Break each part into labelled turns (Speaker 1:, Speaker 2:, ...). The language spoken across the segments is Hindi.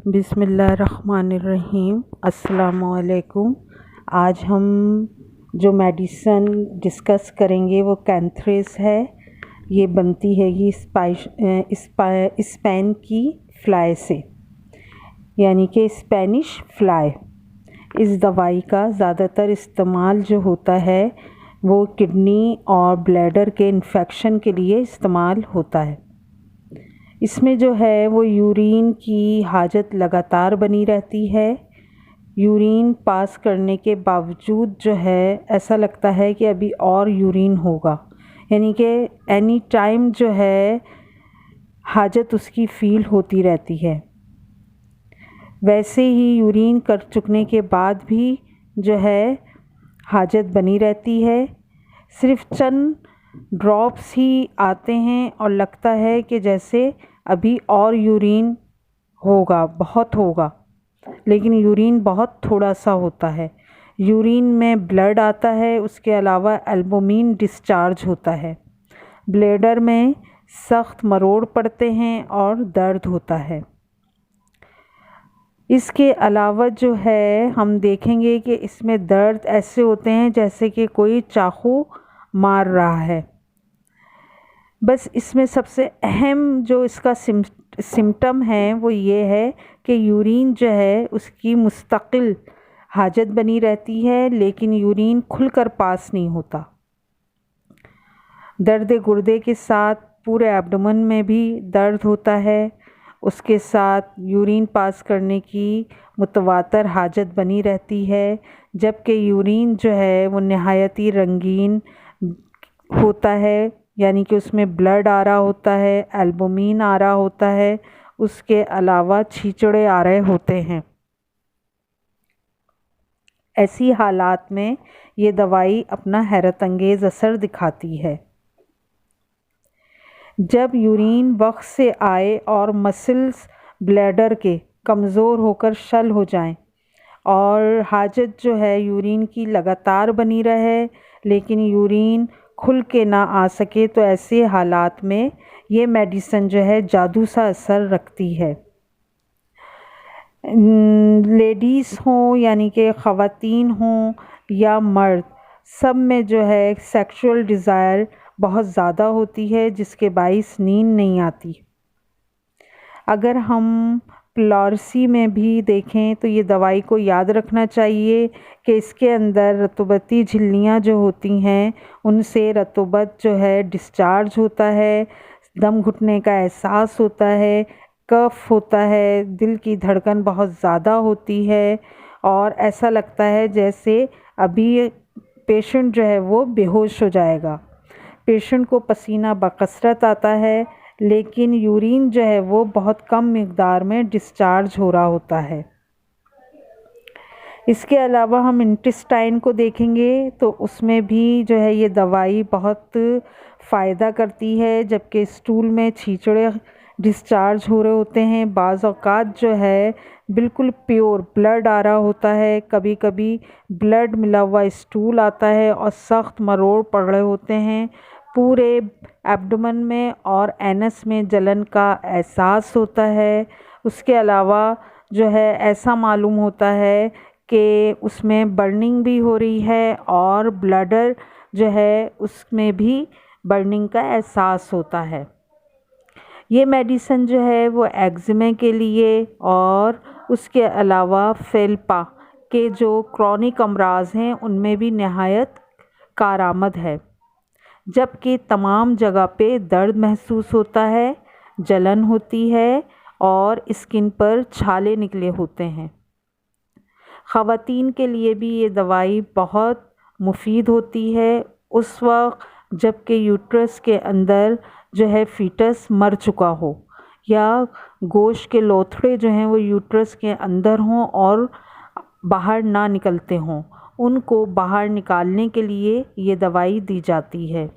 Speaker 1: बिस्मिल्लाहिर्रहमानिर्रहीम। अस्सलामुअलैकुम। आज हम जो मेडिसन डिस्कस करेंगे वो कैंथ्रेस है। ये बनती है ये स्पेन की फ्लाई से, यानी कि स्पेनिश फ्लाई। इस दवाई का ज़्यादातर इस्तेमाल जो होता है वो किडनी और ब्लैडर के इन्फेक्शन के लिए इस्तेमाल होता है। इसमें जो है वो यूरिन की हाजत लगातार बनी रहती है। यूरिन पास करने के बावजूद जो है ऐसा लगता है कि अभी और यूरिन होगा, यानी कि एनी टाइम जो है हाजत उसकी फ़ील होती रहती है। वैसे ही यूरिन कर चुकने के बाद भी जो है हाजत बनी रहती है। सिर्फ चंद ड्रॉप्स ही आते हैं और लगता है कि जैसे अभी और यूरिन होगा, बहुत होगा, लेकिन यूरिन बहुत थोड़ा सा होता है। यूरिन में ब्लड आता है, उसके अलावा एल्बुमिन डिस्चार्ज होता है। ब्लैडर में सख्त मरोड़ पड़ते हैं और दर्द होता है। इसके अलावा जो है हम देखेंगे कि इसमें दर्द ऐसे होते हैं जैसे कि कोई चाकू मार रहा है। बस इसमें सबसे अहम जो इसका सिम्टम है वो ये है कि यूरिन जो है उसकी मुस्तकिल हाजत बनी रहती है, लेकिन यूरिन खुलकर पास नहीं होता। दर्द गुर्दे के साथ पूरे एब्डोमेन में भी दर्द होता है। उसके साथ यूरिन पास करने की मुतवातर हाजत बनी रहती है, जबकि यूरिन जो है वो नहायत ही रंगीन होता है, यानी कि उसमें ब्लड आ रहा होता है, एल्बुमिन आ रहा होता है, उसके अलावा छींचड़े आ रहे होते हैं। ऐसी हालात में ये दवाई अपना हैरत अंगेज़ असर दिखाती है। जब यूरिन वक्त से आए और मसल्स ब्लैडर के कमज़ोर होकर शल हो जाएं और हाजत जो है यूरिन की लगातार बनी रहे, लेकिन यूरिन खुल के ना आ सके, तो ऐसे हालात में ये मेडिसिन जो है जादू सा असर रखती है। लेडीज़ हों, यानी कि ख़वातीन हों या मर्द, सब में जो है सेक्सुअल डिज़ायर बहुत ज़्यादा होती है, जिसके बाइस नींद नहीं आती। अगर हम प्लॉरसी में भी देखें तो ये दवाई को याद रखना चाहिए कि इसके अंदर रतुबती झिल्लियाँ जो होती हैं उनसे रतुबत जो है डिस्चार्ज होता है, दम घुटने का एहसास होता है, कफ होता है, दिल की धड़कन बहुत ज़्यादा होती है और ऐसा लगता है जैसे अभी पेशेंट जो है वो बेहोश हो जाएगा। पेशेंट को पसीना बकसरत आता है, लेकिन यूरिन जो है वो बहुत कम मिक़दार में डिस्चार्ज हो रहा होता है। इसके अलावा हम इंटेस्टाइन को देखेंगे तो उसमें भी जो है ये दवाई बहुत फ़ायदा करती है, जबकि स्टूल में छींचड़े डिस्चार्ज हो रहे होते हैं। बाज़ औक़ात जो है बिल्कुल प्योर ब्लड आ रहा होता है, कभी कभी ब्लड मिला हुआ स्टूल आता है और सख्त मरोड़ पड़ रहे होते हैं। पूरे एब्डोमेन में और एनस में जलन का एहसास होता है। उसके अलावा जो है ऐसा मालूम होता है कि उसमें बर्निंग भी हो रही है और ब्लैडर जो है उसमें भी बर्निंग का एहसास होता है। ये मेडिसिन जो है वो एक्जिमे के लिए और उसके अलावा फेल्पा के जो क्रॉनिक अमराज हैं उनमें भी नहायत कारआमद है। जबकि तमाम जगह पे दर्द महसूस होता है, जलन होती है और स्किन पर छाले निकले होते हैं। ख़वातीन के लिए भी ये दवाई बहुत मुफीद होती है उस वक्त जबकि यूट्रस के अंदर जो है फ़ीटस मर चुका हो या गोश्त के लोथड़े जो हैं वो यूट्रस के अंदर हों और बाहर ना निकलते हों, उनको बाहर निकालने के लिए ये दवाई दी जाती है।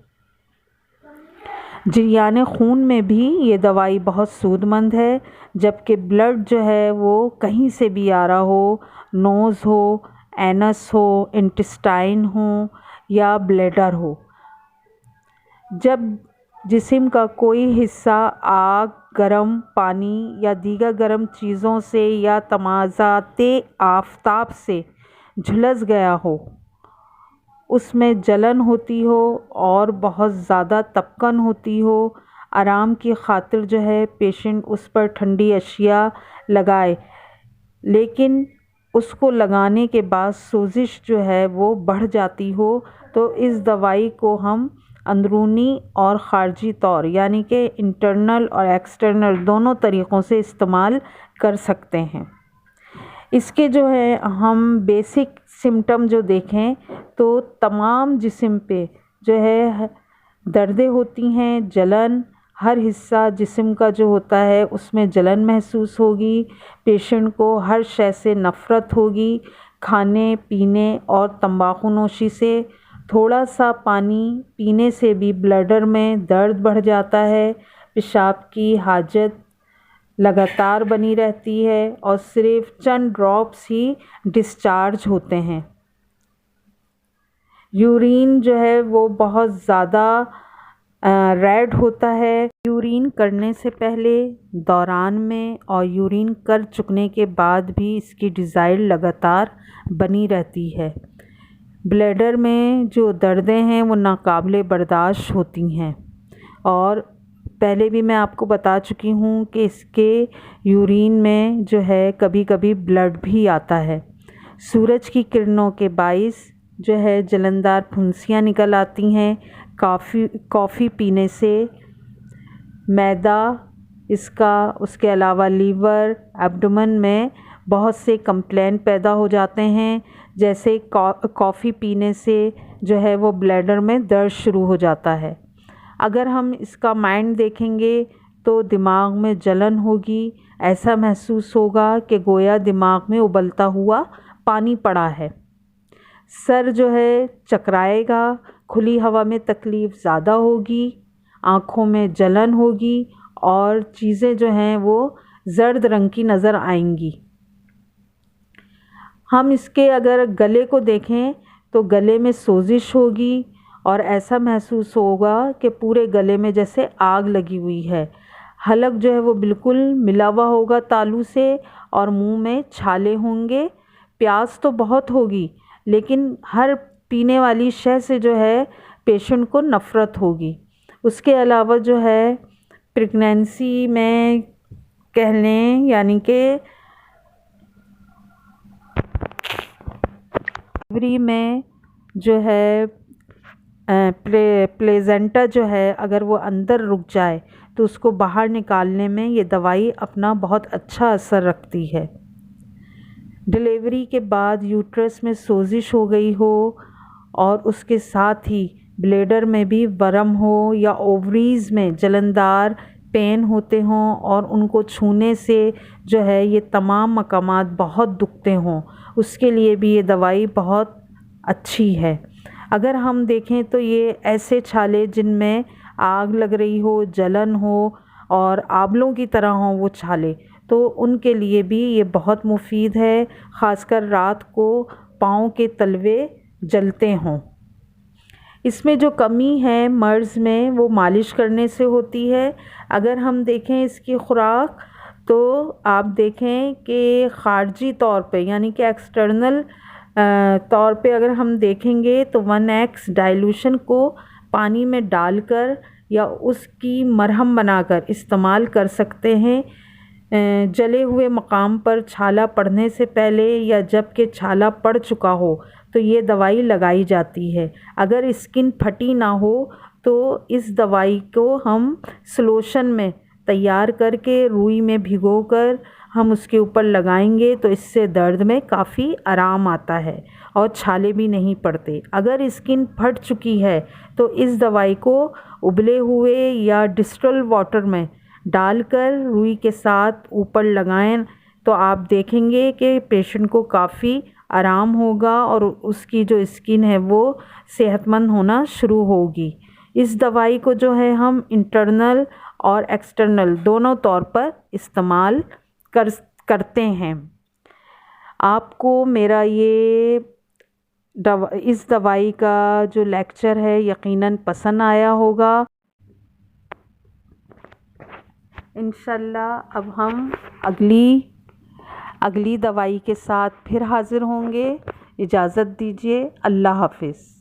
Speaker 1: जरियाने खून में भी ये दवाई बहुत सूदमंद है, जबकि ब्लड जो है वो कहीं से भी आ रहा हो, नोज़ हो, एनस हो, इंटेस्टाइन हो या ब्लैडर हो। जब जिस्म का कोई हिस्सा आग गर्म पानी या दीगर गर्म चीज़ों से या तमाज़ाते आफ़ताब से झुलस गया हो, उसमें जलन होती हो और बहुत ज़्यादा तपकन होती हो, आराम की खातिर जो है पेशेंट उस पर ठंडी अशिया लगाए, लेकिन उसको लगाने के बाद सोजिश जो है वो बढ़ जाती हो, तो इस दवाई को हम अंदरूनी और ख़ारजी तौर यानी कि इंटरनल और एक्सटर्नल दोनों तरीक़ों से इस्तेमाल कर सकते हैं। इसके जो है हम बेसिक सिम्टम जो देखें तो तमाम जिस्म पे जो है दर्दें होती हैं, जलन, हर हिस्सा जिस्म का जो होता है उसमें जलन महसूस होगी, पेशेंट को हर शय से नफ़रत होगी, खाने पीने और तंबाकू नोशी से। थोड़ा सा पानी पीने से भी ब्लडर में दर्द बढ़ जाता है, पेशाब की हाजत लगातार बनी रहती है और सिर्फ चंद ड्रॉप्स ही डिस्चार्ज होते हैं। यूरिन जो है वो बहुत ज़्यादा रेड होता है। यूरिन करने से पहले, दौरान में और यूरिन कर चुकने के बाद भी इसकी डिज़ाइर लगातार बनी रहती है। ब्लैडर में जो दर्दें हैं वो नाकाबिले बर्दाश्त होती हैं और पहले भी मैं आपको बता चुकी हूँ कि इसके यूरिन में जो है कभी कभी ब्लड भी आता है। सूरज की किरणों के बाइस जो है जलनदार फुंसियाँ निकल आती हैं। कॉफ़ी पीने से मैदा, इसका उसके अलावा लीवर, एब्डोमेन में बहुत से कंप्लेंट पैदा हो जाते हैं। जैसे कॉफ़ी पीने से जो है वो ब्लैडर में दर्द शुरू हो जाता है। अगर हम इसका माइंड देखेंगे तो दिमाग में जलन होगी, ऐसा महसूस होगा कि गोया दिमाग में उबलता हुआ पानी पड़ा है। सर जो है चकराएगा, खुली हवा में तकलीफ़ ज़्यादा होगी, आँखों में जलन होगी और चीज़ें जो हैं वो ज़र्द रंग की नज़र आएंगी। हम इसके अगर गले को देखें तो गले में सोजिश होगी और ऐसा महसूस होगा कि पूरे गले में जैसे आग लगी हुई है। हलक जो है वो बिल्कुल मिला हुआ होगा तालू से और मुंह में छाले होंगे। प्यास तो बहुत होगी, लेकिन हर पीने वाली शय से जो है पेशेंट को नफ़रत होगी। उसके अलावा जो है प्रेगनेंसी में कह लें यानी कि डिलीवरी में जो है प्लेजेंटा जो है अगर वो अंदर रुक जाए तो उसको बाहर निकालने में ये दवाई अपना बहुत अच्छा असर रखती है। डिलीवरी के बाद यूट्रस में सोजिश हो गई हो और उसके साथ ही ब्लैडर में भी वर्म हो या ओवरीज़ में जलनदार पेन होते हों और उनको छूने से जो है ये तमाम मकामात बहुत दुखते हों, उसके लिए भी ये दवाई बहुत अच्छी है। अगर हम देखें तो ये ऐसे छाले जिनमें आग लग रही हो, जलन हो और आंवलों की तरह हों वो छाले, तो उनके लिए भी ये बहुत मुफीद है, ख़ासकर रात को पाँव के तलवे जलते हों। इसमें जो कमी है मर्ज़ में वो मालिश करने से होती है। अगर हम देखें इसकी खुराक तो आप देखें कि ख़ारजी तौर पे यानी कि एक्सटर्नल तौर पे अगर हम देखेंगे तो 1x डाइल्यूशन को पानी में डालकर या उसकी मरहम बनाकर इस्तेमाल कर सकते हैं। जले हुए मकाम पर छाला पड़ने से पहले या जब कि छाला पड़ चुका हो तो ये दवाई लगाई जाती है। अगर स्किन फटी ना हो तो इस दवाई को हम सलोशन में तैयार करके रुई में भिगोकर हम उसके ऊपर लगाएंगे तो इससे दर्द में काफ़ी आराम आता है और छाले भी नहीं पड़ते। अगर स्किन फट चुकी है तो इस दवाई को उबले हुए या डिस्टिल्ड वाटर में डालकर रुई के साथ ऊपर लगाएं तो आप देखेंगे कि पेशेंट को काफ़ी आराम होगा और उसकी जो स्किन है वो सेहतमंद होना शुरू होगी। इस दवाई को जो है हम इंटरनल और एक्सटर्नल दोनों तौर पर इस्तेमाल करते हैं। आपको मेरा ये इस दवाई का जो लेक्चर है यकीनन पसंद आया होगा। इंशाल्लाह अब हम अगली दवाई के साथ फिर हाज़िर होंगे। इजाज़त दीजिए। अल्लाह हाफ़िज़।